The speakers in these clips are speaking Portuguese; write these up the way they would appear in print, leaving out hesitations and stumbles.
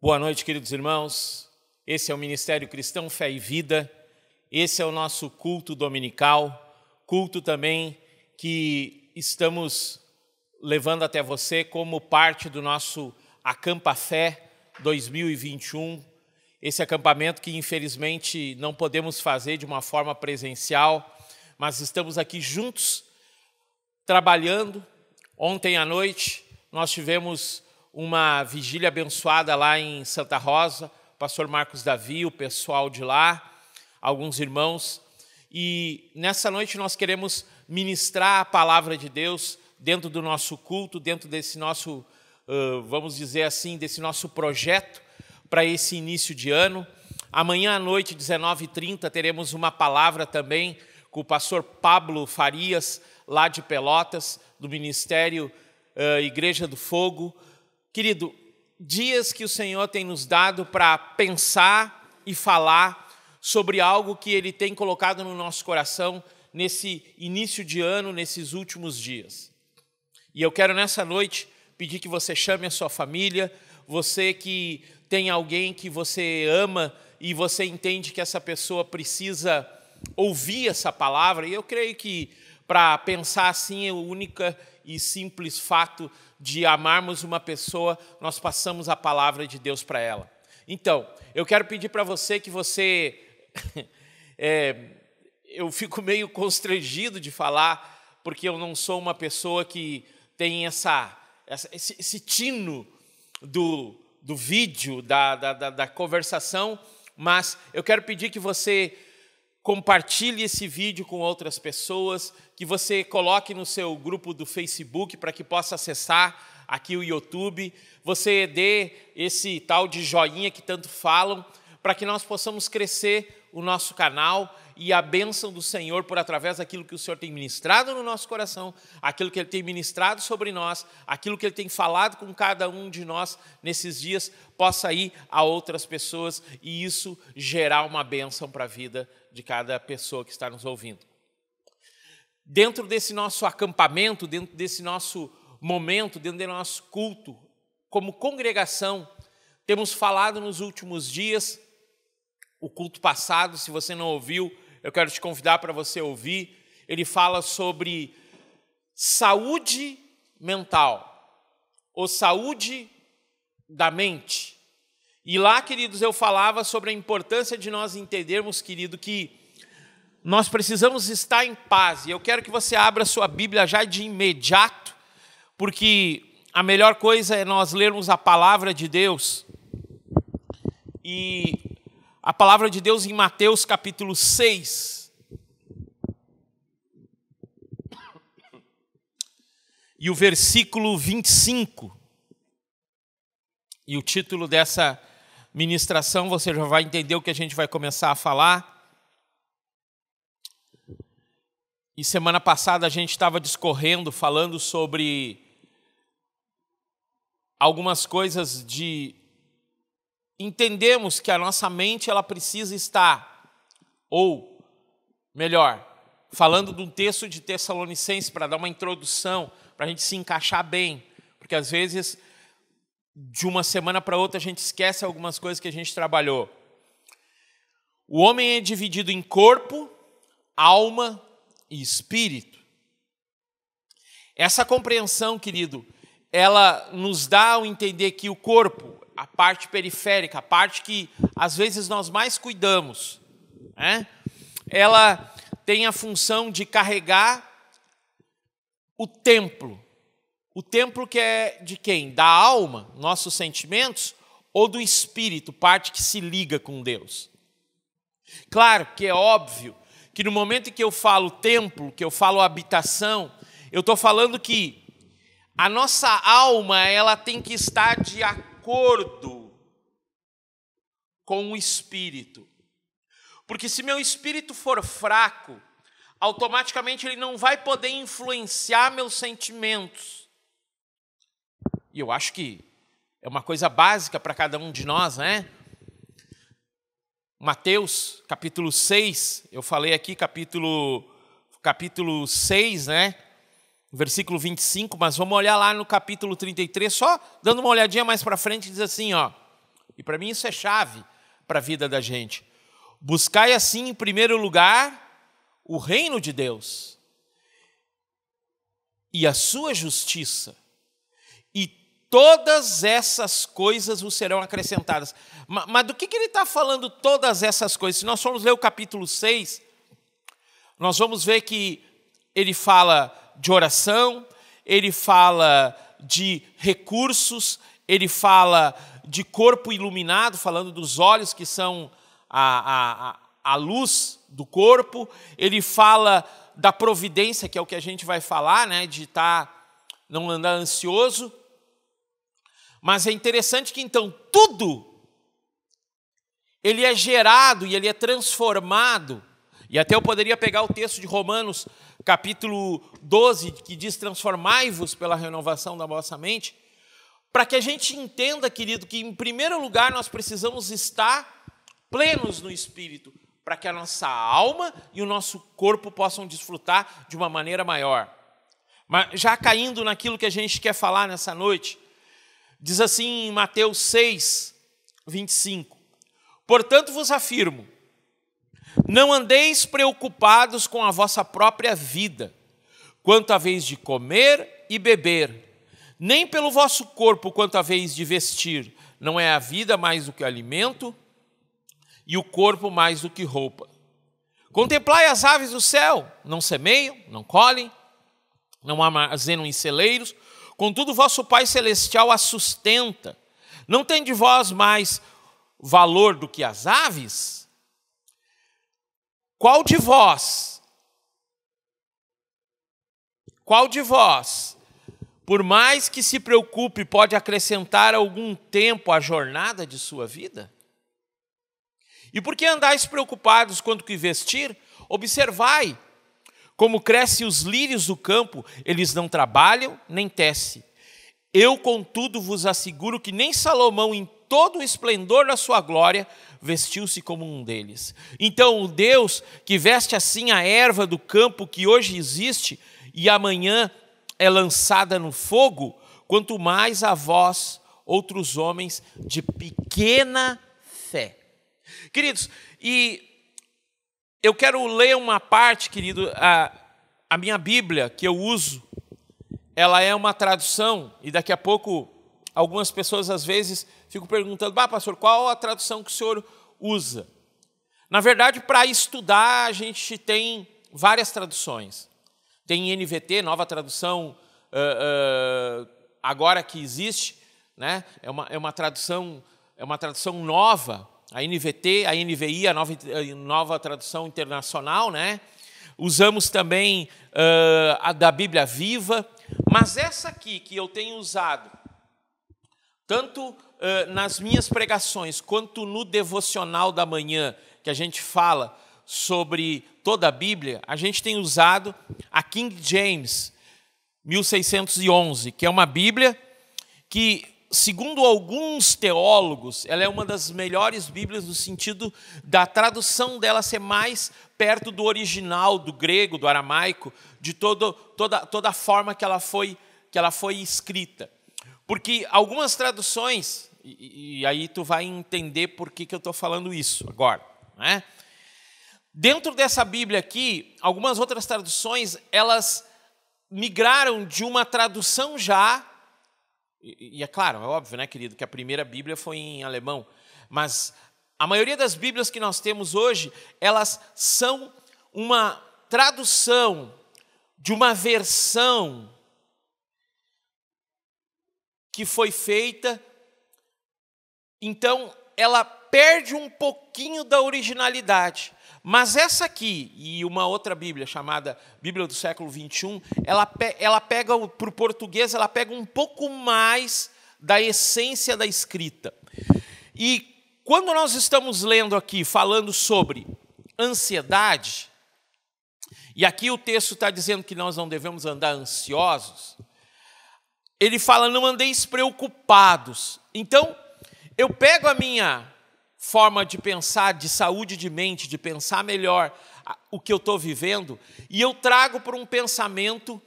Boa noite, queridos irmãos. Esse é o Ministério Cristão Fé e Vida. Esse é o nosso culto dominical, culto também que estamos levando até você como parte do nosso Acampa Fé 2021. Esse acampamento que infelizmente não podemos fazer de uma forma presencial, mas estamos aqui juntos trabalhando. Ontem à noite nós tivemos uma vigília abençoada lá em Santa Rosa, o pastor Marcos Davi, o pessoal de lá, alguns irmãos. E nessa noite nós queremos ministrar a palavra de Deus dentro do nosso culto, dentro desse nosso, vamos dizer assim, desse nosso projeto para esse início de ano. Amanhã à noite, 19h30, teremos uma palavra também com o pastor Pablo Farias, lá de Pelotas, do Ministério Igreja do Fogo. Querido, dias que o Senhor tem nos dado para pensar e falar sobre algo que Ele tem colocado no nosso coração nesse início de ano, nesses últimos dias. E eu quero nessa noite pedir que você chame a sua família, você que tem alguém que você ama e você entende que essa pessoa precisa ouvir essa palavra. E eu creio que para pensar assim é o único e simples fato de amarmos uma pessoa, nós passamos a palavra de Deus para ela. Então, eu quero pedir para você que você... eu fico meio constrangido de falar, porque eu não sou uma pessoa que tem esse tino do vídeo, da conversação, mas eu quero pedir que você compartilhe esse vídeo com outras pessoas, que você coloque no seu grupo do Facebook para que possa acessar aqui o YouTube, você dê esse tal de joinha que tanto falam, para que nós possamos crescer o nosso canal e a bênção do Senhor por através daquilo que o Senhor tem ministrado no nosso coração, aquilo que Ele tem ministrado sobre nós, aquilo que Ele tem falado com cada um de nós nesses dias, possa ir a outras pessoas e isso gerar uma bênção para a vida de cada pessoa que está nos ouvindo. Dentro desse nosso acampamento, dentro desse nosso momento, dentro do nosso culto, como congregação, temos falado nos últimos dias, o culto passado, se você não ouviu, eu quero te convidar para você ouvir. Ele fala sobre saúde mental, ou saúde da mente. E lá, queridos, eu falava sobre a importância de nós entendermos, querido, que nós precisamos estar em paz. E eu quero que você abra a sua Bíblia já de imediato, porque a melhor coisa é nós lermos a palavra de Deus. E a palavra de Deus em Mateus capítulo 6. E o versículo 25. E o título dessa ministração, você já vai entender o que a gente vai começar a falar. E semana passada a gente estava discorrendo, falando sobre algumas coisas de... Entendemos que a nossa mente ela precisa estar, ou melhor, falando de um texto de Tessalonicenses, para dar uma introdução, para a gente se encaixar bem, porque às vezes, de uma semana para outra, a gente esquece algumas coisas que a gente trabalhou. O homem é dividido em corpo, alma e espírito. Essa compreensão, querido, ela nos dá ao entender que o corpo, a parte periférica, a parte que às vezes nós mais cuidamos, né? Ela tem a função de carregar o templo. O templo que é de quem? Da alma, nossos sentimentos, ou do espírito, parte que se liga com Deus. Claro que é óbvio que no momento em que eu falo templo, que eu falo habitação, eu estou falando que a nossa alma ela tem que estar de acordo com o espírito. Porque se meu espírito for fraco, automaticamente ele não vai poder influenciar meus sentimentos. E eu acho que é uma coisa básica para cada um de nós, né? Mateus, capítulo 6, eu falei aqui capítulo 6, né? Versículo 25, mas vamos olhar lá no capítulo 33, só dando uma olhadinha mais para frente, diz assim, ó: E para mim isso é chave para a vida da gente. Buscai assim, em primeiro lugar, o reino de Deus e a sua justiça, e todas essas coisas vos serão acrescentadas. Mas do que ele está falando todas essas coisas? Se nós formos ler o capítulo 6, nós vamos ver que ele fala de oração, ele fala de recursos, ele fala de corpo iluminado, falando dos olhos que são a luz do corpo, ele fala da providência, que é o que a gente vai falar, né, de não andar ansioso. Mas é interessante que então tudo ele é gerado e ele é transformado. E até eu poderia pegar o texto de Romanos, capítulo 12, que diz: transformai-vos pela renovação da vossa mente, para que a gente entenda, querido, que em primeiro lugar nós precisamos estar plenos no Espírito, para que a nossa alma e o nosso corpo possam desfrutar de uma maneira maior. Mas já caindo naquilo que a gente quer falar nessa noite, diz assim em Mateus 6, 25: portanto vos afirmo, não andeis preocupados com a vossa própria vida, quanto à vez de comer e beber, nem pelo vosso corpo quanto à vez de vestir. Não é a vida mais do que alimento, e o corpo mais do que roupa. Contemplai as aves do céu, não semeiam, não colhem, não armazenam em celeiros, contudo vosso Pai Celestial as sustenta. Não tem de vós mais valor do que as aves? Qual de vós, por mais que se preocupe, pode acrescentar algum tempo à jornada de sua vida? E por que andais preocupados quanto que vestir? Observai como crescem os lírios do campo, eles não trabalham nem tecem. Eu, contudo, vos asseguro que nem Salomão, em todo o esplendor da sua glória, vestiu-se como um deles. Então, o Deus que veste assim a erva do campo que hoje existe e amanhã é lançada no fogo, quanto mais a vós, outros homens de pequena fé. Queridos, e eu quero ler uma parte, querido, a minha Bíblia que eu uso, ela é uma tradução, e daqui a pouco algumas pessoas às vezes ficam perguntando: pastor, qual a tradução que o senhor usa? Na verdade, para estudar, a gente tem várias traduções. Tem NVT, nova tradução, agora que existe, né? É uma tradução nova. A NVT, a NVI, a nova tradução internacional, né? Usamos também a da Bíblia Viva, mas essa aqui que eu tenho usado, tanto nas minhas pregações, quanto no devocional da manhã, que a gente fala sobre toda a Bíblia, a gente tem usado a King James 1611, que é uma Bíblia que, segundo alguns teólogos, ela é uma das melhores Bíblias no sentido da tradução dela ser mais perto do original, do grego, do aramaico, de toda a forma que ela foi escrita. Porque algumas traduções, e aí tu vai entender por que eu estou falando isso agora, né? Dentro dessa Bíblia aqui, algumas outras traduções, elas migraram de uma tradução já. E é claro, é óbvio, né, querido, que a primeira Bíblia foi em alemão, mas a maioria das Bíblias que nós temos hoje, elas são uma tradução de uma versão que foi feita, então ela perde um pouquinho da originalidade. Mas essa aqui e uma outra Bíblia, chamada Bíblia do século XXI, ela pega, para o português, ela pega um pouco mais da essência da escrita. E quando nós estamos lendo aqui, falando sobre ansiedade, e aqui o texto está dizendo que nós não devemos andar ansiosos, ele fala: não andeis preocupados. Então, eu pego a minha forma de pensar, de saúde de mente, de pensar melhor o que eu estou vivendo, e eu trago para um pensamento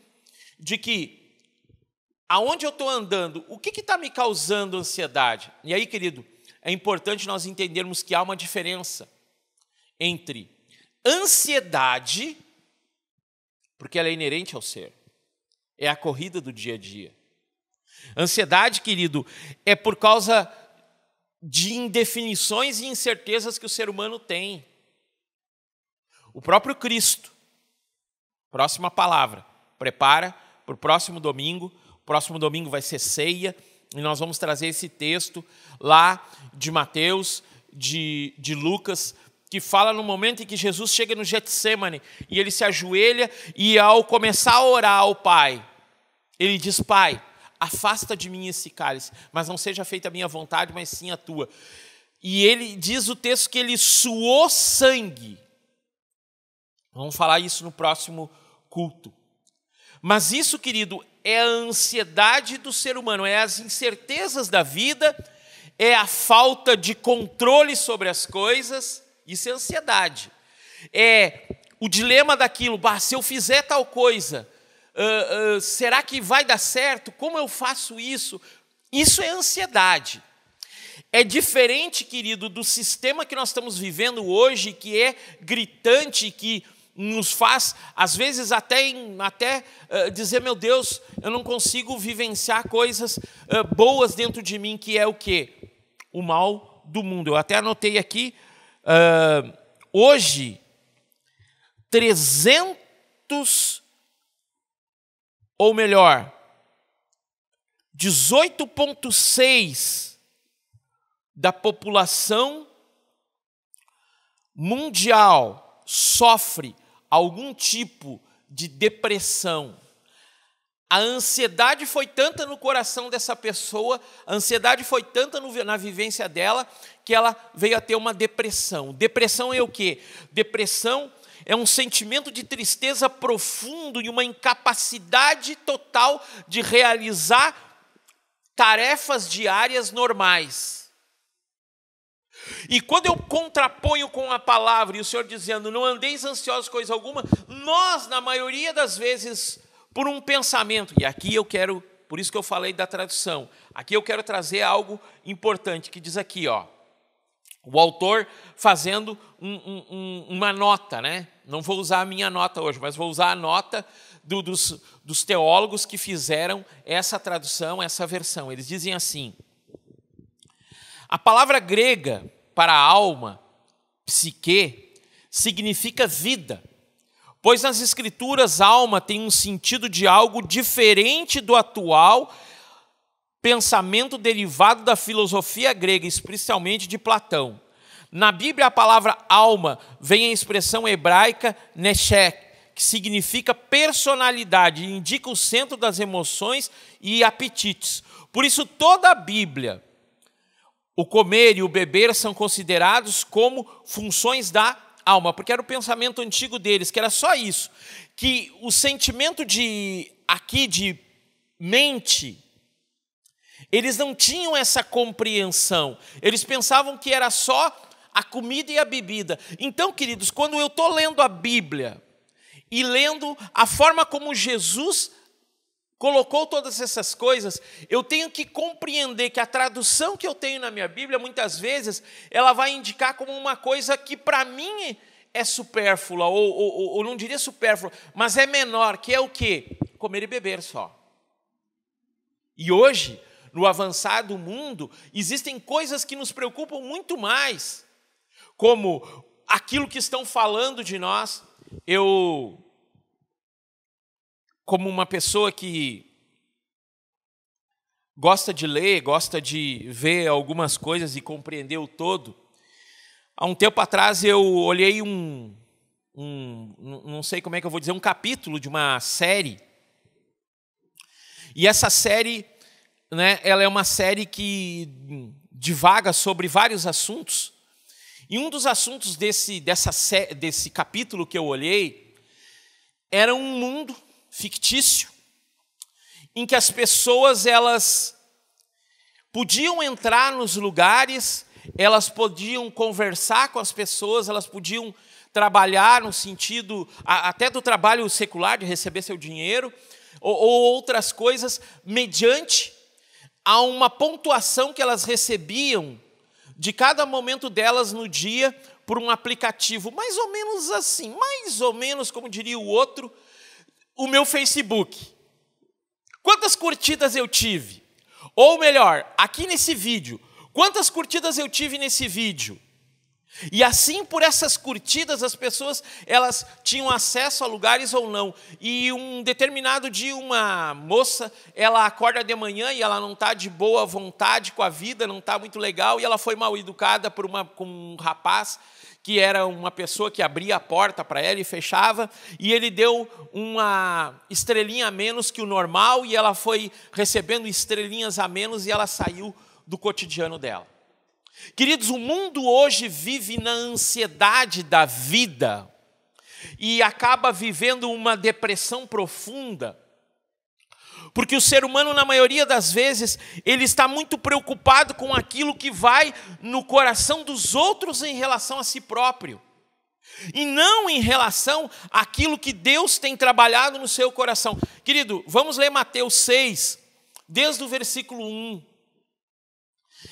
de que, aonde eu estou andando, o que está me causando ansiedade? E aí, querido, é importante nós entendermos que há uma diferença entre ansiedade, porque ela é inerente ao ser, é a corrida do dia a dia. Ansiedade, querido, é por causa de indefinições e incertezas que o ser humano tem. O próprio Cristo, próxima palavra, prepara para o próximo domingo. O próximo domingo vai ser ceia, e nós vamos trazer esse texto lá de Mateus, de Lucas, que fala no momento em que Jesus chega no Getsêmani, e ele se ajoelha, e ao começar a orar ao Pai, ele diz: Pai, afasta de mim esse cálice, mas não seja feita a minha vontade, mas sim a tua. E ele diz o texto que ele suou sangue. Vamos falar isso no próximo culto. Mas isso, querido, é a ansiedade do ser humano, é as incertezas da vida, é a falta de controle sobre as coisas. Isso é ansiedade. É o dilema daquilo: se eu fizer tal coisa, será que vai dar certo? Como eu faço isso? Isso é ansiedade. É diferente, querido, do sistema que nós estamos vivendo hoje, que é gritante, que nos faz, às vezes, até dizer: meu Deus, eu não consigo vivenciar coisas boas dentro de mim, que é o quê? O mal do mundo. Eu até anotei aqui, hoje, 18,6% da população mundial sofre algum tipo de depressão. A ansiedade foi tanta no coração dessa pessoa, a ansiedade foi tanta na vivência dela, que ela veio a ter uma depressão. Depressão é o quê? Depressão é um sentimento de tristeza profundo e uma incapacidade total de realizar tarefas diárias normais. E quando eu contraponho com a palavra, e o Senhor dizendo: não andeis ansiosos coisa alguma, nós, na maioria das vezes, por um pensamento, e aqui eu quero, por isso que eu falei da tradução, aqui eu quero trazer algo importante, que diz aqui, o autor fazendo uma nota, né? Não vou usar a minha nota hoje, mas vou usar a nota dos teólogos que fizeram essa tradução, essa versão. Eles dizem assim: a palavra grega para alma, psique, significa vida, pois nas Escrituras alma tem um sentido de algo diferente do atual pensamento derivado da filosofia grega, especialmente de Platão. Na Bíblia, a palavra alma vem a expressão hebraica neshek, que significa personalidade, e indica o centro das emoções e apetites. Por isso, toda a Bíblia, o comer e o beber são considerados como funções da alma, porque era o pensamento antigo deles, que era só isso, que o sentimento de mente, eles não tinham essa compreensão, eles pensavam que era só a comida e a bebida. Então, queridos, quando eu estou lendo a Bíblia e lendo a forma como Jesus colocou todas essas coisas, eu tenho que compreender que a tradução que eu tenho na minha Bíblia, muitas vezes, ela vai indicar como uma coisa que para mim é supérflua, ou não diria supérflua, mas é menor, que é o quê? Comer e beber só. E hoje, no avançar do mundo, existem coisas que nos preocupam muito mais, como aquilo que estão falando de nós. Eu, como uma pessoa que gosta de ler, gosta de ver algumas coisas e compreender o todo, há um tempo atrás eu olhei não sei como é que eu vou dizer, um capítulo de uma série. E essa série, né, ela é uma série que divaga sobre vários assuntos. E um dos assuntos desse capítulo que eu olhei era um mundo fictício em que as pessoas elas podiam entrar nos lugares, elas podiam conversar com as pessoas, elas podiam trabalhar no sentido até do trabalho secular, de receber seu dinheiro, ou outras coisas, mediante a uma pontuação que elas recebiam de cada momento delas no dia por um aplicativo, mais ou menos assim, mais ou menos, como diria o outro, o meu Facebook. Quantas curtidas eu tive? Ou melhor, aqui nesse vídeo, quantas curtidas eu tive nesse vídeo? E assim, por essas curtidas, as pessoas, elas tinham acesso a lugares ou não. E um determinado dia, uma moça, ela acorda de manhã e ela não está de boa vontade com a vida, não está muito legal, e ela foi mal educada com um rapaz, que era uma pessoa que abria a porta para ela e fechava, e ele deu uma estrelinha a menos que o normal, e ela foi recebendo estrelinhas a menos, e ela saiu do cotidiano dela. Queridos, o mundo hoje vive na ansiedade da vida e acaba vivendo uma depressão profunda, porque o ser humano, na maioria das vezes, ele está muito preocupado com aquilo que vai no coração dos outros em relação a si próprio, e não em relação àquilo que Deus tem trabalhado no seu coração. Querido, vamos ler Mateus 6, desde o versículo 1.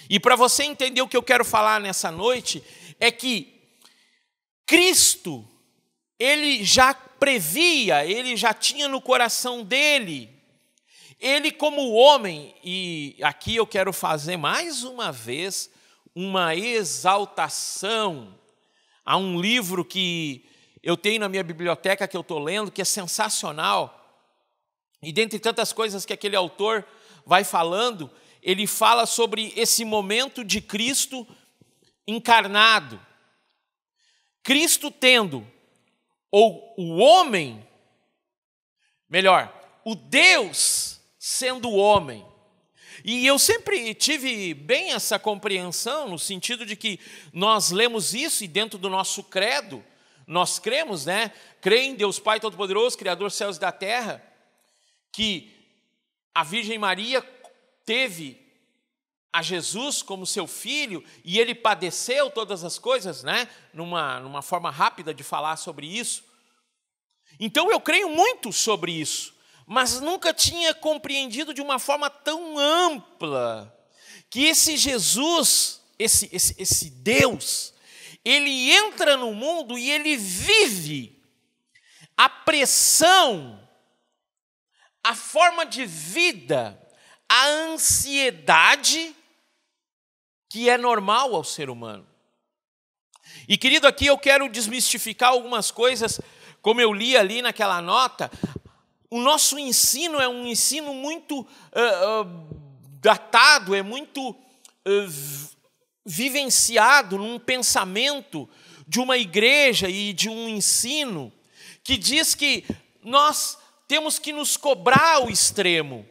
E para você entender o que eu quero falar nessa noite, é que Cristo, ele já previa, ele já tinha no coração dele, ele como homem, e aqui eu quero fazer mais uma vez uma exaltação a um livro que eu tenho na minha biblioteca, que eu estou lendo, que é sensacional, e dentre tantas coisas que aquele autor vai falando, ele fala sobre esse momento de Cristo encarnado. Cristo tendo, ou o homem, melhor, o Deus sendo homem. E eu sempre tive bem essa compreensão, no sentido de que nós lemos isso e dentro do nosso credo, nós cremos, né? Crê em Deus Pai Todo-Poderoso, Criador dos céus e da terra, que a Virgem Maria teve a Jesus como seu filho, e ele padeceu todas as coisas, né? Numa forma rápida de falar sobre isso. Então eu creio muito sobre isso, mas nunca tinha compreendido de uma forma tão ampla que esse Jesus, esse Deus, ele entra no mundo e ele vive a pressão, a forma de vida, a ansiedade que é normal ao ser humano. E, querido, aqui eu quero desmistificar algumas coisas, como eu li ali naquela nota. O nosso ensino é um ensino muito datado, é muito vivenciado num pensamento de uma igreja e de um ensino que diz que nós temos que nos cobrar ao extremo,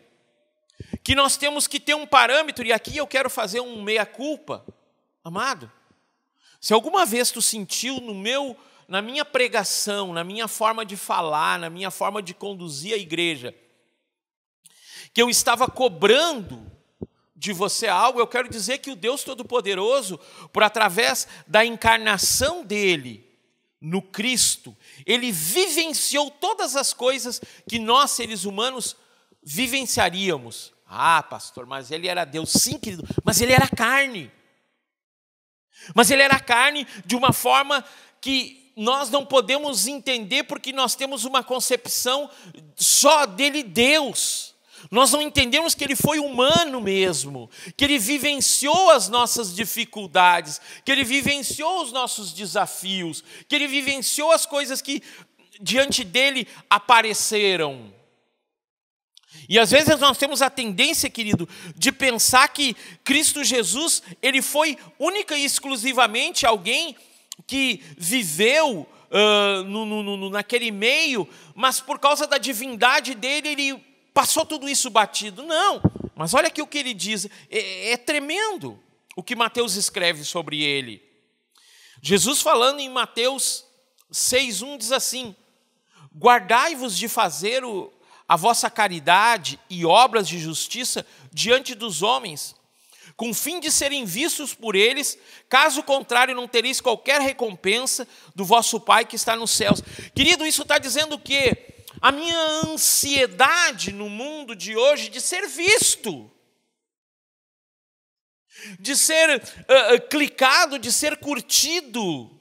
que nós temos que ter um parâmetro, e aqui eu quero fazer um meia-culpa. Amado, se alguma vez tu sentiu na minha pregação, na minha forma de falar, na minha forma de conduzir a igreja, que eu estava cobrando de você algo, eu quero dizer que o Deus Todo-Poderoso, por através da encarnação dele no Cristo, ele vivenciou todas as coisas que nós, seres humanos, vivenciaríamos. Ah, pastor, mas ele era Deus. Sim, querido, mas ele era carne. Mas ele era carne de uma forma que nós não podemos entender, porque nós temos uma concepção só dele Deus. Nós não entendemos que ele foi humano mesmo, que ele vivenciou as nossas dificuldades, que ele vivenciou os nossos desafios, que ele vivenciou as coisas que diante dele apareceram. E às vezes nós temos a tendência, querido, de pensar que Cristo Jesus, ele foi única e exclusivamente alguém que viveu naquele meio, mas por causa da divindade dele, ele passou tudo isso batido. Não, mas olha aqui o que ele diz, é tremendo o que Mateus escreve sobre ele. Jesus, falando em Mateus 6:1, diz assim: guardai-vos de fazer a vossa caridade e obras de justiça diante dos homens, com o fim de serem vistos por eles, caso contrário não tereis qualquer recompensa do vosso Pai que está nos céus. Querido, isso está dizendo o quê? A minha ansiedade no mundo de hoje de ser visto. de ser clicado, de ser curtido,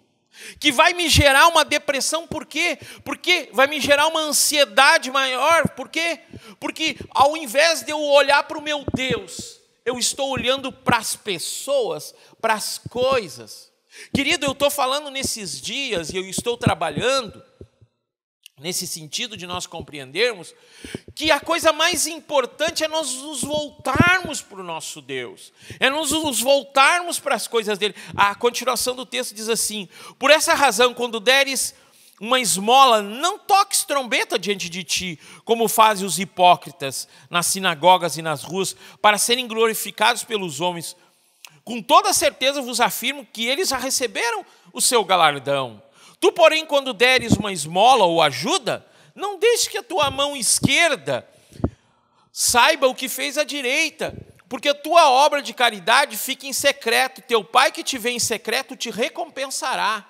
que vai me gerar uma depressão. Por quê? Porque vai me gerar uma ansiedade maior. Por quê? Porque ao invés de eu olhar para o meu Deus, eu estou olhando para as pessoas, para as coisas. Querido, eu estou falando nesses dias e eu estou trabalhando nesse sentido de nós compreendermos que a coisa mais importante é nós nos voltarmos para o nosso Deus, é nós nos voltarmos para as coisas dele. A continuação do texto diz assim: por essa razão, quando deres uma esmola, não toques trombeta diante de ti, como fazem os hipócritas nas sinagogas e nas ruas, para serem glorificados pelos homens. Com toda certeza vos afirmo que eles já receberam o seu galardão. Tu, porém, quando deres uma esmola ou ajuda, não deixe que a tua mão esquerda saiba o que fez a direita, porque a tua obra de caridade fica em secreto. Teu Pai que te vê em secreto te recompensará.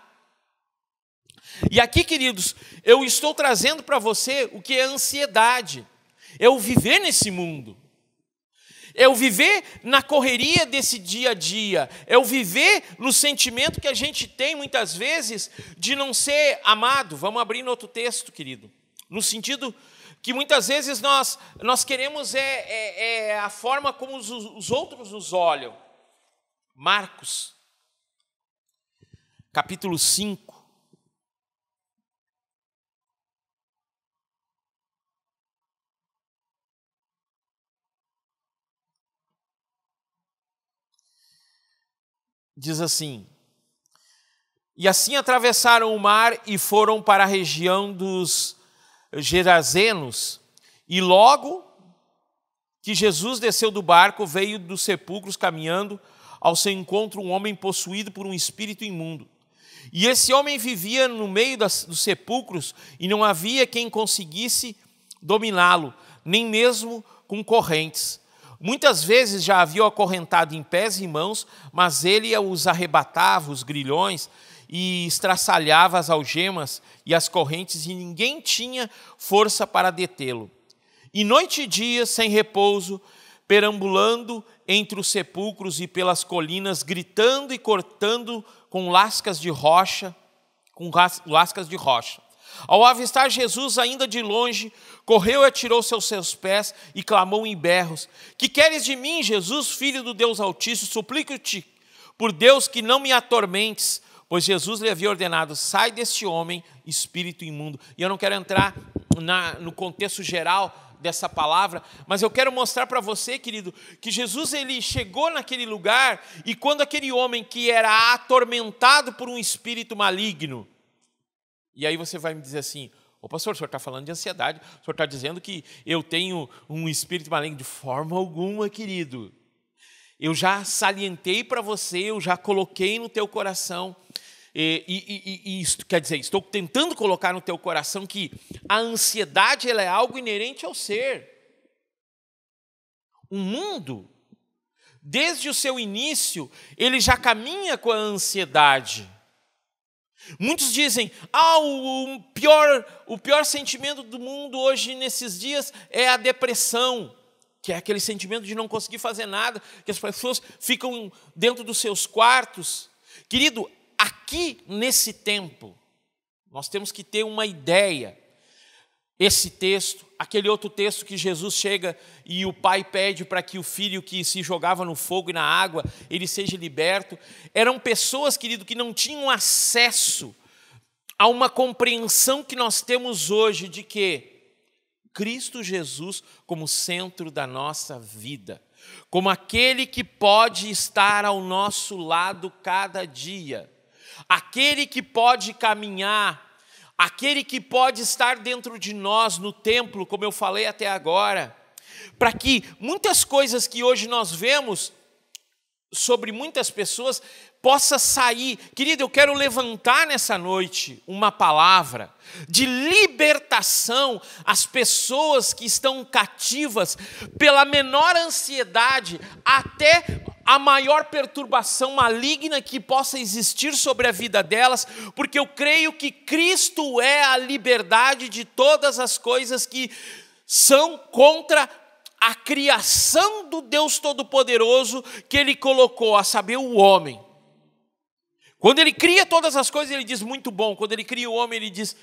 E aqui, queridos, eu estou trazendo para você o que é ansiedade. É o viver nesse mundo. É o viver na correria desse dia a dia. É o viver no sentimento que a gente tem, muitas vezes, de não ser amado. Vamos abrir no outro texto, querido. No sentido que, muitas vezes, nós queremos a forma como os outros nos olham. Marcos, capítulo 5. Diz assim: e assim atravessaram o mar e foram para a região dos Gerazenos, e logo que Jesus desceu do barco, veio dos sepulcros caminhando ao seu encontro um homem possuído por um espírito imundo. E esse homem vivia no meio dos sepulcros e não havia quem conseguisse dominá-lo, nem mesmo com correntes. Muitas vezes já havia acorrentado em pés e mãos, mas ele os arrebatava, os grilhões, e estraçalhava as algemas e as correntes, e ninguém tinha força para detê-lo. E noite e dia, sem repouso, perambulando entre os sepulcros e pelas colinas, gritando e cortando com lascas de rocha. Ao avistar Jesus ainda de longe, correu e atirou-se aos seus pés e clamou em berros: que queres de mim, Jesus, filho do Deus Altíssimo? Suplico-te por Deus que não me atormentes. Pois Jesus lhe havia ordenado: sai deste homem, espírito imundo. E eu não quero entrar no contexto geral dessa palavra, mas eu quero mostrar para você, querido, que Jesus ele chegou naquele lugar, e quando aquele homem que era atormentado por um espírito maligno, e aí você vai me dizer assim: ô pastor, o senhor está falando de ansiedade, o senhor está dizendo que eu tenho um espírito maligno. De forma alguma, querido. Eu já salientei para você, eu já coloquei no teu coração, quer dizer, estou tentando colocar no teu coração que a ansiedade ela é algo inerente ao ser. O mundo, desde o seu início, ele já caminha com a ansiedade. Muitos dizem: o pior sentimento do mundo hoje, nesses dias, é a depressão, que é aquele sentimento de não conseguir fazer nada, que as pessoas ficam dentro dos seus quartos. Querido, aqui nesse tempo, nós temos que ter uma ideia. Esse texto, aquele outro texto que Jesus chega e o pai pede para que o filho que se jogava no fogo e na água, ele seja liberto. Eram pessoas, querido, que não tinham acesso a uma compreensão que nós temos hoje de que Cristo Jesus como centro da nossa vida, como aquele que pode estar ao nosso lado cada dia, aquele que pode caminhar, aquele que pode estar dentro de nós no templo, como eu falei até agora, para que muitas coisas que hoje nós vemos sobre muitas pessoas possa sair. Querido, eu quero levantar nessa noite uma palavra de libertação às pessoas que estão cativas pela menor ansiedade até a maior perturbação maligna que possa existir sobre a vida delas, porque eu creio que Cristo é a liberdade de todas as coisas que são contra a criação do Deus Todo-Poderoso que Ele colocou, a saber, o homem. Quando Ele cria todas as coisas, Ele diz muito bom. Quando Ele cria o homem, Ele diz...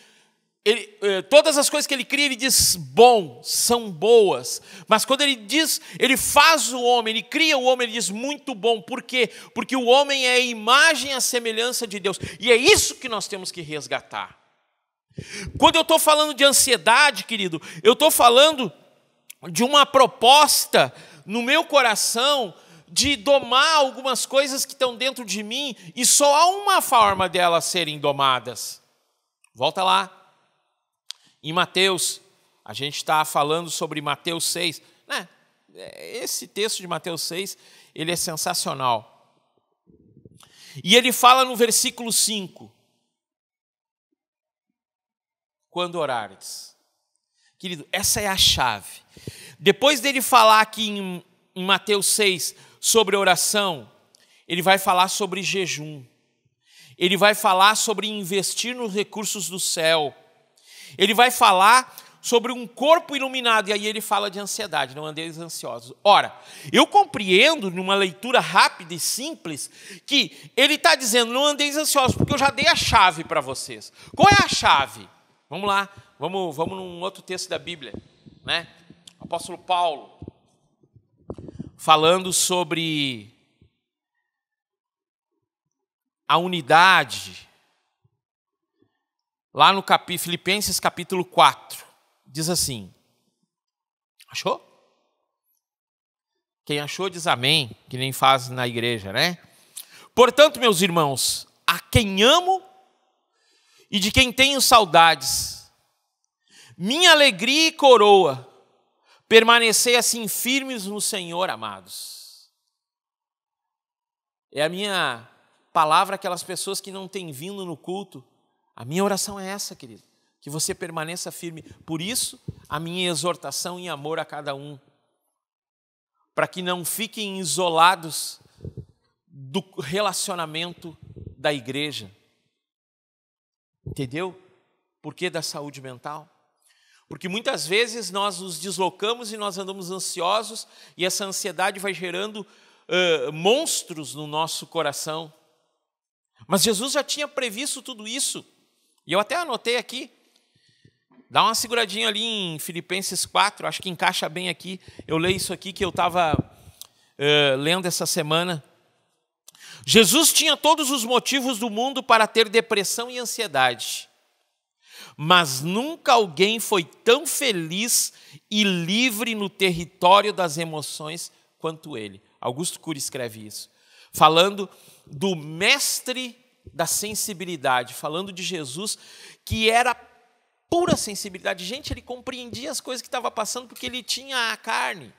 todas as coisas que Ele cria, Ele diz bom, são boas. Mas quando Ele diz, Ele faz o homem, Ele cria o homem, Ele diz muito bom. Por quê? Porque o homem é a imagem e a semelhança de Deus. E é isso que nós temos que resgatar. Quando eu estou falando de ansiedade, querido, eu estou falando de uma proposta no meu coração de domar algumas coisas que estão dentro de mim, e só há uma forma delas serem domadas. Volta lá. Em Mateus, a gente está falando sobre Mateus 6. Né? Esse texto de Mateus 6, ele é sensacional. E ele fala no versículo 5. Quando orares. Querido, essa é a chave. Depois dele falar aqui em Mateus 6 sobre oração, ele vai falar sobre jejum. Ele vai falar sobre investir nos recursos do céu. Ele vai falar sobre um corpo iluminado, e aí ele fala de ansiedade, não andeis ansiosos. Ora, eu compreendo, numa leitura rápida e simples, que ele está dizendo, não andeis ansiosos, porque eu já dei a chave para vocês. Qual é a chave? Vamos lá, vamos num outro texto da Bíblia, né? O apóstolo Paulo, falando sobre a unidade, lá no Filipenses capítulo 4, diz assim, achou? Quem achou diz amém, que nem faz na igreja, né? Portanto, meus irmãos, a quem amo e de quem tenho saudades, minha alegria e coroa, permanecei assim firmes no Senhor, amados. É a minha palavra àquelas pessoas que não têm vindo no culto. A minha oração é essa, querido, que você permaneça firme. Por isso, a minha exortação em amor a cada um, para que não fiquem isolados do relacionamento da igreja. Entendeu? Por que da saúde mental? Porque muitas vezes nós nos deslocamos e nós andamos ansiosos, e essa ansiedade vai gerando monstros no nosso coração. Mas Jesus já tinha previsto tudo isso. E eu até anotei aqui, dá uma seguradinha ali em Filipenses 4, acho que encaixa bem aqui. Eu leio isso aqui que eu estava lendo essa semana. Jesus tinha todos os motivos do mundo para ter depressão e ansiedade. Mas nunca alguém foi tão feliz e livre no território das emoções quanto ele. Augusto Cury escreve isso, falando do mestre da sensibilidade, falando de Jesus, que era pura sensibilidade. Gente, ele compreendia as coisas que estavam passando porque ele tinha a carne.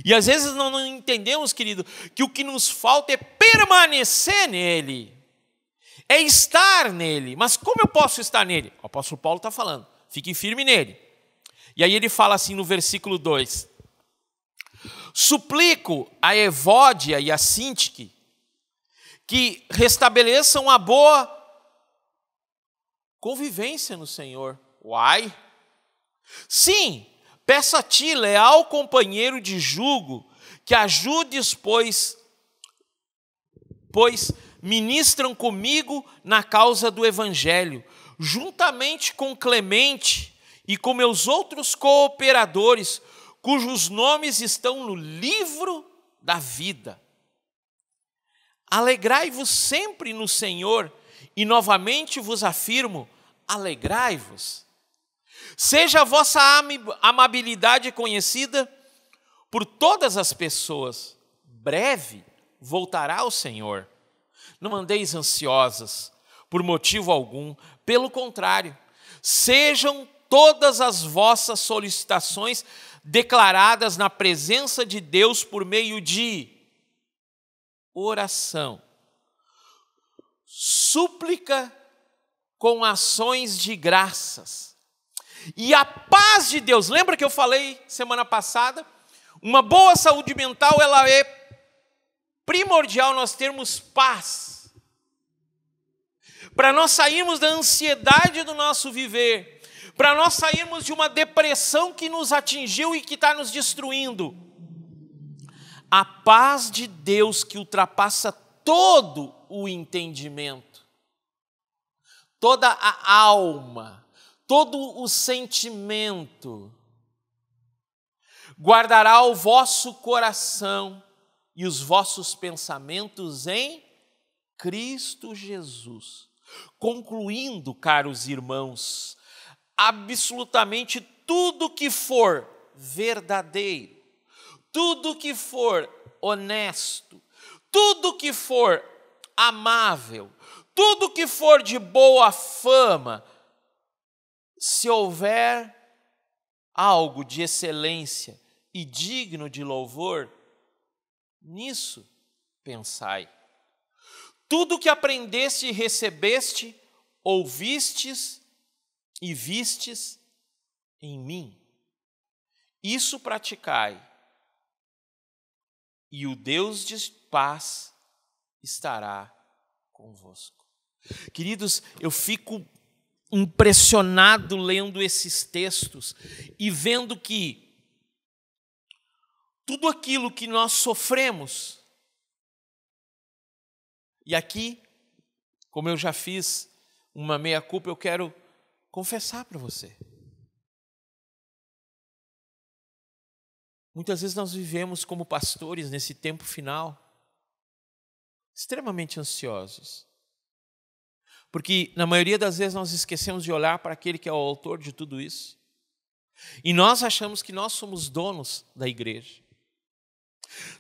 E às vezes não entendemos, querido, que o que nos falta é permanecer nele, é estar nele. Mas como eu posso estar nele? O apóstolo Paulo está falando, fique firme nele. E aí ele fala assim no versículo 2, suplico a Evódia e a Sintique que restabeleçam a boa convivência no Senhor. Uai! Sim, peço a ti, leal companheiro de jugo, que ajudes, pois ministram comigo na causa do Evangelho, juntamente com Clemente e com meus outros cooperadores, cujos nomes estão no livro da vida. Alegrai-vos sempre no Senhor, e novamente vos afirmo, alegrai-vos. Seja a vossa amabilidade conhecida por todas as pessoas. Breve voltará o Senhor. Não andeis ansiosas por motivo algum. Pelo contrário, sejam todas as vossas solicitações declaradas na presença de Deus por meio de oração, súplica com ações de graças. E a paz de Deus, lembra que eu falei semana passada? Uma boa saúde mental, ela é primordial nós termos paz. Para nós sairmos da ansiedade do nosso viver, para nós sairmos de uma depressão que nos atingiu e que está nos destruindo. A paz de Deus que ultrapassa todo o entendimento, toda a alma, todo o sentimento, guardará o vosso coração e os vossos pensamentos em Cristo Jesus. Concluindo, caros irmãos, absolutamente tudo que for verdadeiro, tudo que for honesto, tudo que for amável, tudo que for de boa fama, se houver algo de excelência e digno de louvor, nisso pensai. Tudo que aprendeste e recebeste, ouvistes e vistes em mim, isso praticai, e o Deus de paz estará convosco. Queridos, eu fico impressionado lendo esses textos e vendo que tudo aquilo que nós sofremos, e aqui, como eu já fiz uma meia-culpa, eu quero confessar para você. Muitas vezes nós vivemos como pastores nesse tempo final, extremamente ansiosos. Porque na maioria das vezes nós esquecemos de olhar para aquele que é o autor de tudo isso. E nós achamos que nós somos donos da igreja.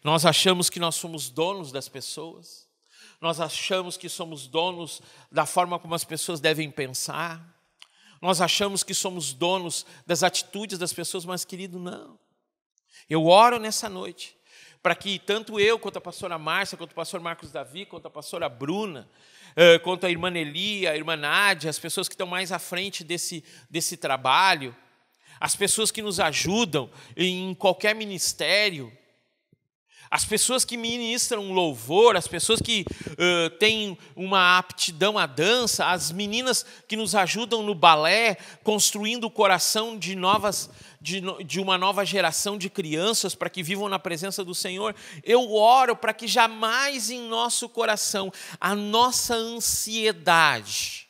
Nós achamos que nós somos donos das pessoas. Nós achamos que somos donos da forma como as pessoas devem pensar. Nós achamos que somos donos das atitudes das pessoas, mas, querido, não. Eu oro nessa noite para que tanto eu, quanto a pastora Márcia, quanto o pastor Marcos Davi, quanto a pastora Bruna, quanto a irmã Eli, a irmã Nádia, as pessoas que estão mais à frente desse trabalho, as pessoas que nos ajudam em qualquer ministério, as pessoas que ministram louvor, as pessoas que têm uma aptidão à dança, as meninas que nos ajudam no balé, construindo o coração de uma nova geração de crianças para que vivam na presença do Senhor. Eu oro para que jamais em nosso coração a nossa ansiedade,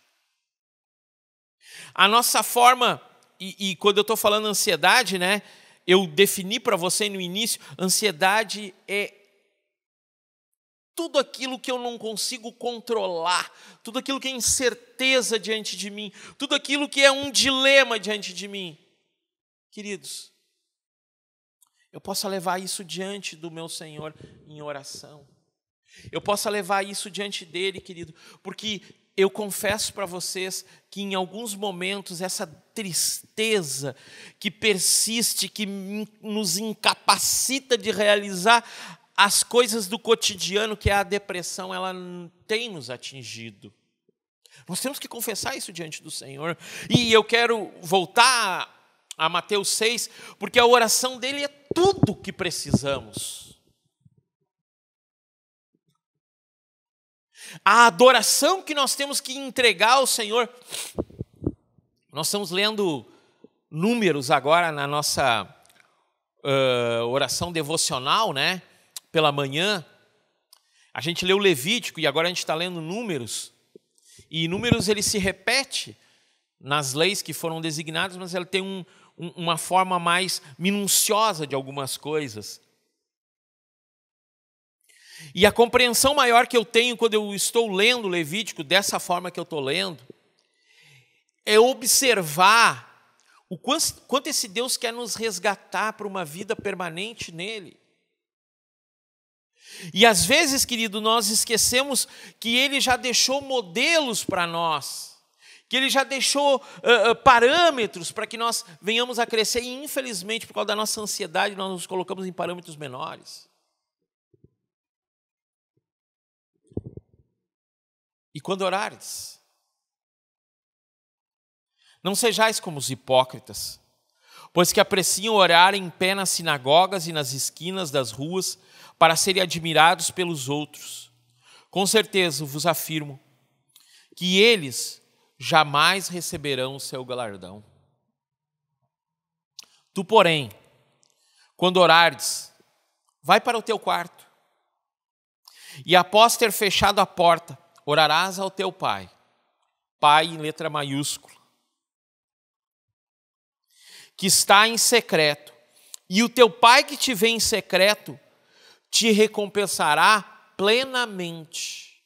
a nossa forma, e quando eu estou falando ansiedade, né? Eu defini para você no início, ansiedade é tudo aquilo que eu não consigo controlar, tudo aquilo que é incerteza diante de mim, tudo aquilo que é um dilema diante de mim. Queridos, eu posso levar isso diante do meu Senhor em oração. Eu posso levar isso diante dele, querido, porque eu confesso para vocês que em alguns momentos essa tristeza que persiste, que nos incapacita de realizar as coisas do cotidiano, que é a depressão, ela tem nos atingido. Nós temos que confessar isso diante do Senhor. E eu quero voltar a Mateus 6, porque a oração dele é tudo o que precisamos. A adoração que nós temos que entregar ao Senhor. Nós estamos lendo Números agora na nossa oração devocional, né? Pela manhã. A gente leu Levítico e agora a gente está lendo Números. E Números ele se repete nas leis que foram designadas, mas ela tem uma forma mais minuciosa de algumas coisas. E a compreensão maior que eu tenho quando eu estou lendo Levítico, dessa forma que eu estou lendo, é observar o quanto esse Deus quer nos resgatar para uma vida permanente nele. E às vezes, querido, nós esquecemos que ele já deixou modelos para nós, que ele já deixou parâmetros para que nós venhamos a crescer, e infelizmente, por causa da nossa ansiedade, nós nos colocamos em parâmetros menores. E quando orares, não sejais como os hipócritas, pois que apreciam orar em pé nas sinagogas e nas esquinas das ruas para serem admirados pelos outros. Com certeza vos afirmo que eles jamais receberão o seu galardão. Tu, porém, quando orares, vai para o teu quarto, e após ter fechado a porta, orarás ao teu pai, pai em letra maiúscula, que está em secreto, e o teu pai que te vê em secreto te recompensará plenamente.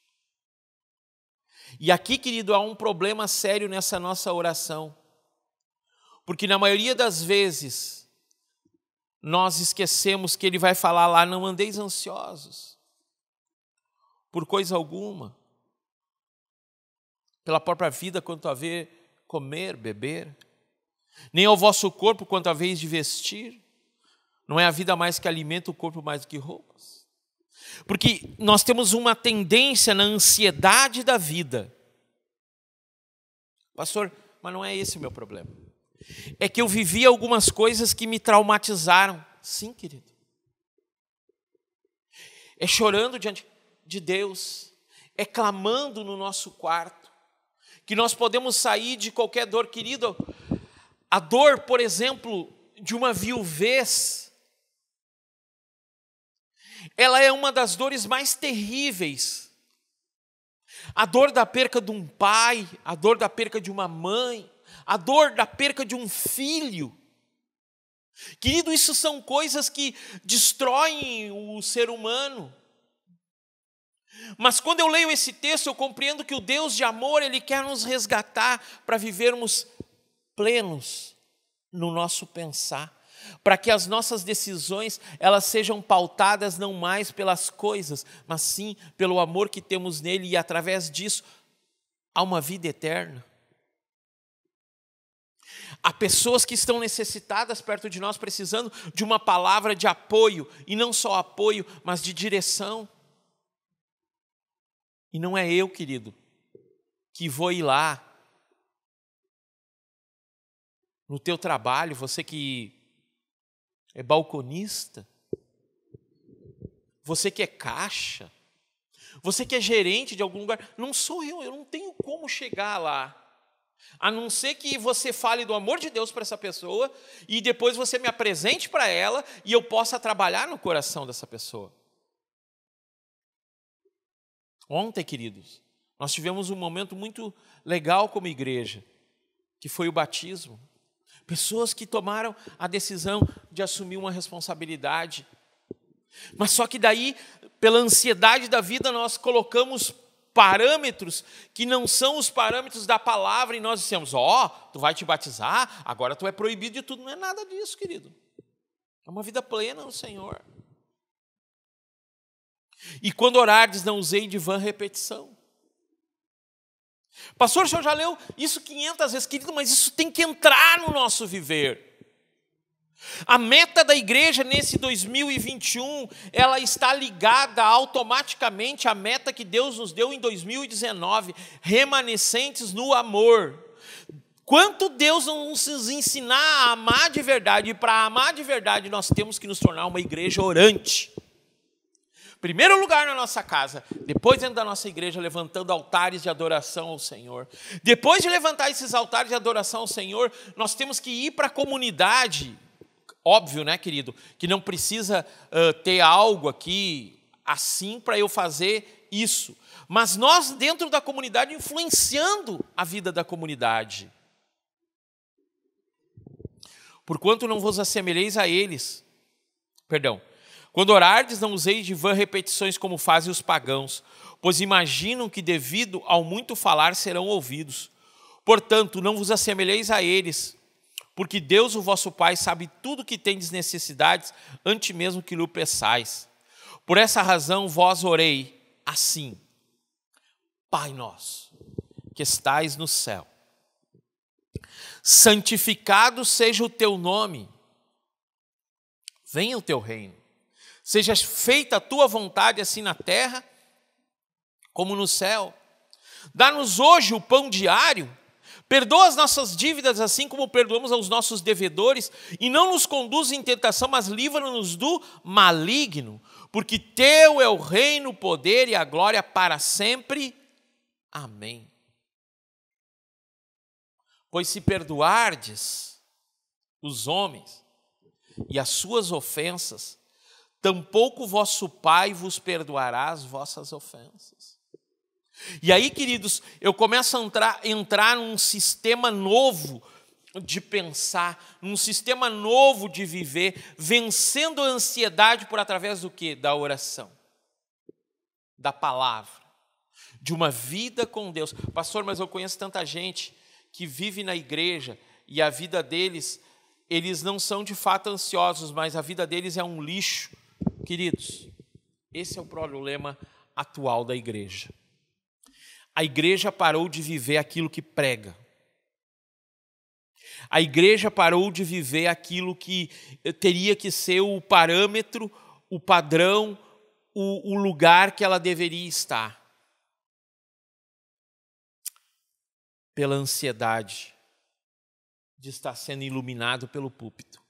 E aqui, querido, há um problema sério nessa nossa oração, porque na maioria das vezes nós esquecemos que ele vai falar lá: não andeis ansiosos por coisa alguma, pela própria vida quanto a ver comer, beber, nem ao vosso corpo quanto a vez de vestir. Não é a vida mais que alimenta, o corpo mais do que roupas. Porque nós temos uma tendência na ansiedade da vida. Pastor, mas não é esse o meu problema. É que eu vivi algumas coisas que me traumatizaram. Sim, querido. É chorando diante de Deus, é clamando no nosso quarto, que nós podemos sair de qualquer dor, querido. A dor, por exemplo, de uma viuvez, ela é uma das dores mais terríveis. A dor da perca de um pai, a dor da perca de uma mãe, a dor da perca de um filho. Querido, isso são coisas que destroem o ser humano. Mas quando eu leio esse texto, eu compreendo que o Deus de amor, Ele quer nos resgatar para vivermos plenos no nosso pensar, para que as nossas decisões elas sejam pautadas não mais pelas coisas, mas sim pelo amor que temos nele, e através disso há uma vida eterna. Há pessoas que estão necessitadas perto de nós, precisando de uma palavra de apoio, e não só apoio, mas de direção. E não é eu, querido, que vou ir lá no teu trabalho, você que é balconista, você que é caixa, você que é gerente de algum lugar. Não sou eu não tenho como chegar lá, a não ser que você fale do amor de Deus para essa pessoa e depois você me apresente para ela e eu possa trabalhar no coração dessa pessoa. Ontem, queridos, nós tivemos um momento muito legal como igreja, que foi o batismo. Pessoas que tomaram a decisão de assumir uma responsabilidade. Mas só que daí, pela ansiedade da vida, nós colocamos parâmetros que não são os parâmetros da palavra, e nós dissemos: tu vai te batizar, agora tu é proibido de tudo. Não é nada disso, querido. É uma vida plena no Senhor. E quando orardes, não usei de vã repetição. Pastor, o senhor já leu isso 500 vezes, querido, mas isso tem que entrar no nosso viver. A meta da igreja nesse 2021, ela está ligada automaticamente à meta que Deus nos deu em 2019, remanescentes no amor. Quanto Deus não nos ensinar a amar de verdade, e para amar de verdade nós temos que nos tornar uma igreja orante. Primeiro lugar na nossa casa, depois dentro da nossa igreja, levantando altares de adoração ao Senhor. Depois de levantar esses altares de adoração ao Senhor, nós temos que ir para a comunidade. Óbvio, né, querido, que não precisa ter algo aqui assim para eu fazer isso. Mas nós, dentro da comunidade, influenciando a vida da comunidade. Porquanto não vos assemelheis a eles. Quando orardes, não useis de vã repetições como fazem os pagãos, pois imaginam que devido ao muito falar serão ouvidos. Portanto, não vos assemelheis a eles, porque Deus, o vosso Pai, sabe tudo que tendes necessidades, antes mesmo que lhe peçais. Por essa razão vós orei assim: Pai nosso, que estais no céu, santificado seja o teu nome, venha o teu reino. Seja feita a tua vontade, assim na terra como no céu. Dá-nos hoje o pão diário. Perdoa as nossas dívidas, assim como perdoamos aos nossos devedores. E não nos conduz em tentação, mas livra-nos do maligno. Porque teu é o reino, o poder e a glória para sempre. Amém. Pois se perdoardes os homens e as suas ofensas, tampouco vosso Pai vos perdoará as vossas ofensas. E aí, queridos, eu começo a entrar num sistema novo de pensar, num sistema novo de viver, vencendo a ansiedade por através do quê? Da oração, da palavra, de uma vida com Deus. Pastor, mas eu conheço tanta gente que vive na igreja e a vida deles, eles não são de fato ansiosos, mas a vida deles é um lixo. Queridos, esse é o problema atual da igreja. A igreja parou de viver aquilo que prega. A igreja parou de viver aquilo que teria que ser o parâmetro, o padrão, o lugar que ela deveria estar. Pela ansiedade de estar sendo iluminado pelo púlpito.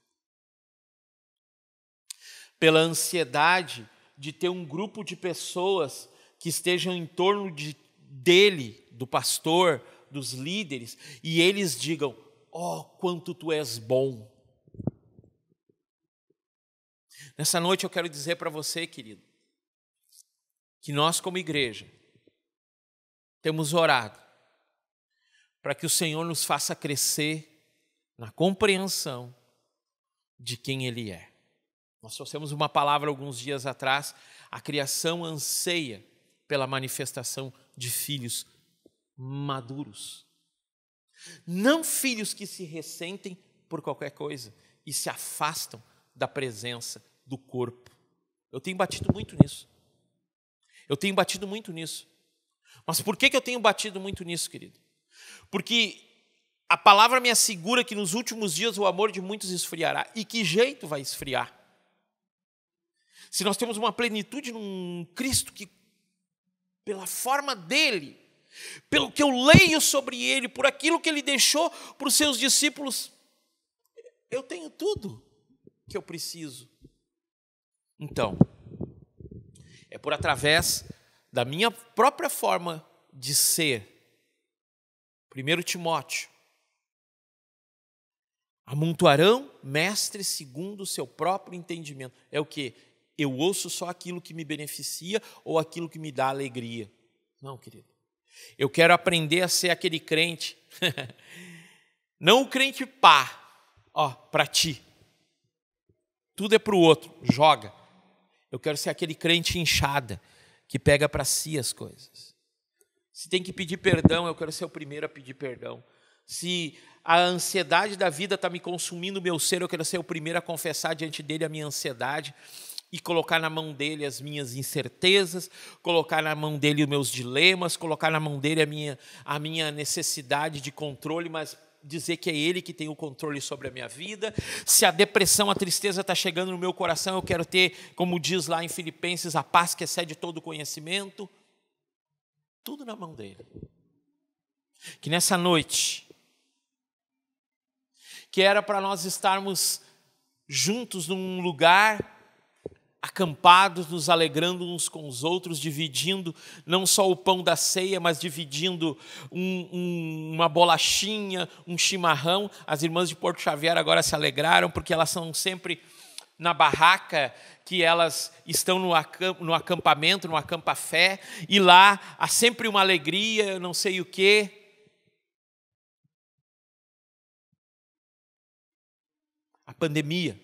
Pela ansiedade de ter um grupo de pessoas que estejam em torno dele, do pastor, dos líderes, e eles digam: ó, quanto tu és bom. Nessa noite eu quero dizer para você, querido, que nós como igreja temos orado para que o Senhor nos faça crescer na compreensão de quem Ele é. Nós trouxemos uma palavra alguns dias atrás: a criação anseia pela manifestação de filhos maduros. Não filhos que se ressentem por qualquer coisa e se afastam da presença do corpo. Eu tenho batido muito nisso. Mas por que eu tenho batido muito nisso, querido? Porque a palavra me assegura que nos últimos dias o amor de muitos esfriará. E que jeito vai esfriar? Se nós temos uma plenitude num Cristo que, pela forma dele, pelo que eu leio sobre ele, por aquilo que ele deixou para os seus discípulos, eu tenho tudo que eu preciso. Então, é por através da minha própria forma de ser. 1 Timóteo: amontoarão mestres segundo o seu próprio entendimento. É o quê? Eu ouço só aquilo que me beneficia ou aquilo que me dá alegria. Não, querido. Eu quero aprender a ser aquele crente, não o crente pá, ó, para ti. Tudo é para o outro, joga. Eu quero ser aquele crente inchada, que pega para si as coisas. Se tem que pedir perdão, eu quero ser o primeiro a pedir perdão. Se a ansiedade da vida está me consumindo o meu ser, eu quero ser o primeiro a confessar diante dele a minha ansiedade e colocar na mão dele as minhas incertezas, colocar na mão dele os meus dilemas, colocar na mão dele a minha necessidade de controle, mas dizer que é ele que tem o controle sobre a minha vida. Se a depressão, a tristeza está chegando no meu coração, eu quero ter, como diz lá em Filipenses, a paz que excede todo conhecimento. Tudo na mão dele. Que nessa noite, que era para nós estarmos juntos num lugar, acampados, nos alegrando uns com os outros, dividindo não só o pão da ceia, mas dividindo uma bolachinha, um chimarrão. As irmãs de Porto Xavier agora se alegraram, porque elas são sempre na barraca, que elas estão no acampamento, no acampa-fé, e lá há sempre uma alegria, não sei o quê. A pandemia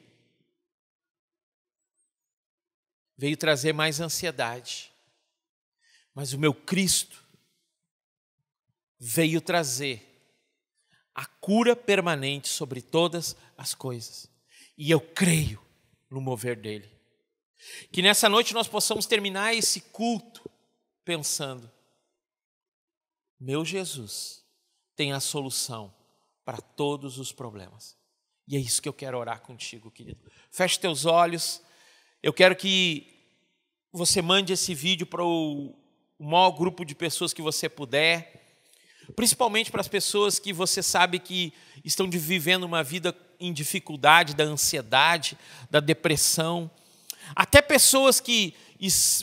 veio trazer mais ansiedade, mas o meu Cristo veio trazer a cura permanente sobre todas as coisas. E eu creio no mover dele. Que nessa noite nós possamos terminar esse culto pensando: meu Jesus tem a solução para todos os problemas. E é isso que eu quero orar contigo, querido. Feche teus olhos. Eu quero que você mande esse vídeo para o maior grupo de pessoas que você puder, principalmente para as pessoas que você sabe que estão vivendo uma vida em dificuldade, da ansiedade, da depressão. Até pessoas que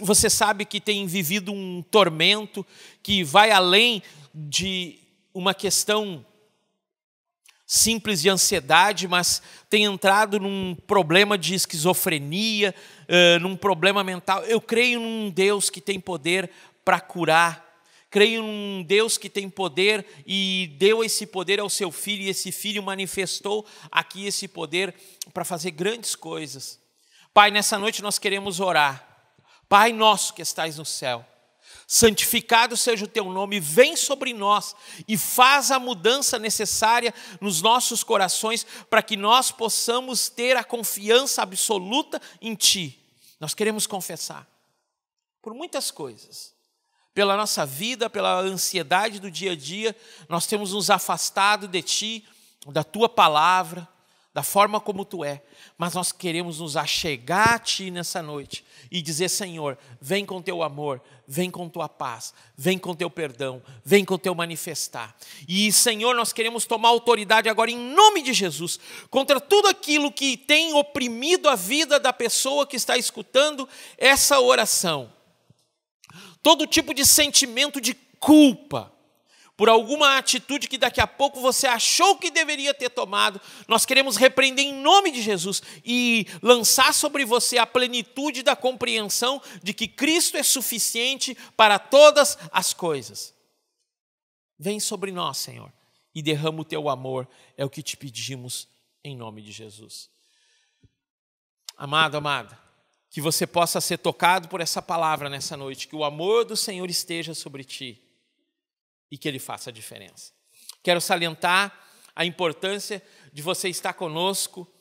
você sabe que têm vivido um tormento, que vai além de uma questão simples de ansiedade, mas tem entrado num problema de esquizofrenia, num problema mental. Eu creio num Deus que tem poder para curar. Creio num Deus que tem poder e deu esse poder ao seu Filho, e esse Filho manifestou aqui esse poder para fazer grandes coisas. Pai, nessa noite nós queremos orar. Pai nosso que estais no céu, santificado seja o teu nome, vem sobre nós e faz a mudança necessária nos nossos corações para que nós possamos ter a confiança absoluta em Ti. Nós queremos confessar por muitas coisas. Pela nossa vida, pela ansiedade do dia a dia, nós temos nos afastado de Ti, da Tua palavra, da forma como Tu é. Mas nós queremos nos achegar a Ti nessa noite e dizer, Senhor, vem com Teu amor, vem com Tua paz, vem com Teu perdão, vem com Teu manifestar. E, Senhor, nós queremos tomar autoridade agora em nome de Jesus, contra tudo aquilo que tem oprimido a vida da pessoa que está escutando essa oração. Todo tipo de sentimento de culpa por alguma atitude que daqui a pouco você achou que deveria ter tomado, nós queremos repreender em nome de Jesus e lançar sobre você a plenitude da compreensão de que Cristo é suficiente para todas as coisas. Vem sobre nós, Senhor, e derrama o Teu amor, é o que te pedimos em nome de Jesus. Amado, amada, que você possa ser tocado por essa palavra nessa noite, que o amor do Senhor esteja sobre ti e que Ele faça a diferença. Quero salientar a importância de você estar conosco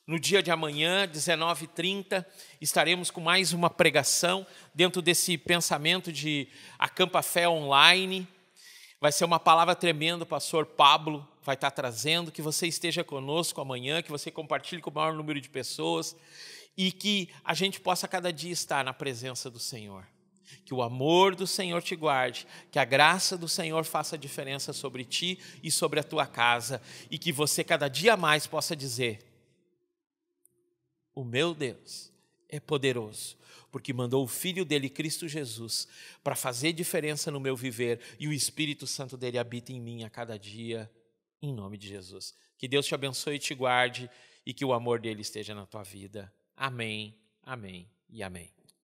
no dia de amanhã, 19h30, estaremos com mais uma pregação dentro desse pensamento de Acampa Fé Online. Vai ser uma palavra tremenda, o pastor Pablo vai estar trazendo, que você esteja conosco amanhã, que você compartilhe com o maior número de pessoas, e que a gente possa cada dia estar na presença do Senhor. Que o amor do Senhor te guarde, que a graça do Senhor faça diferença sobre ti e sobre a tua casa, e que você cada dia mais possa dizer, o meu Deus é poderoso, porque mandou o Filho dele, Cristo Jesus, para fazer diferença no meu viver, e o Espírito Santo dele habita em mim a cada dia, em nome de Jesus. Que Deus te abençoe e te guarde, e que o amor dele esteja na tua vida. Amém, amém e amém.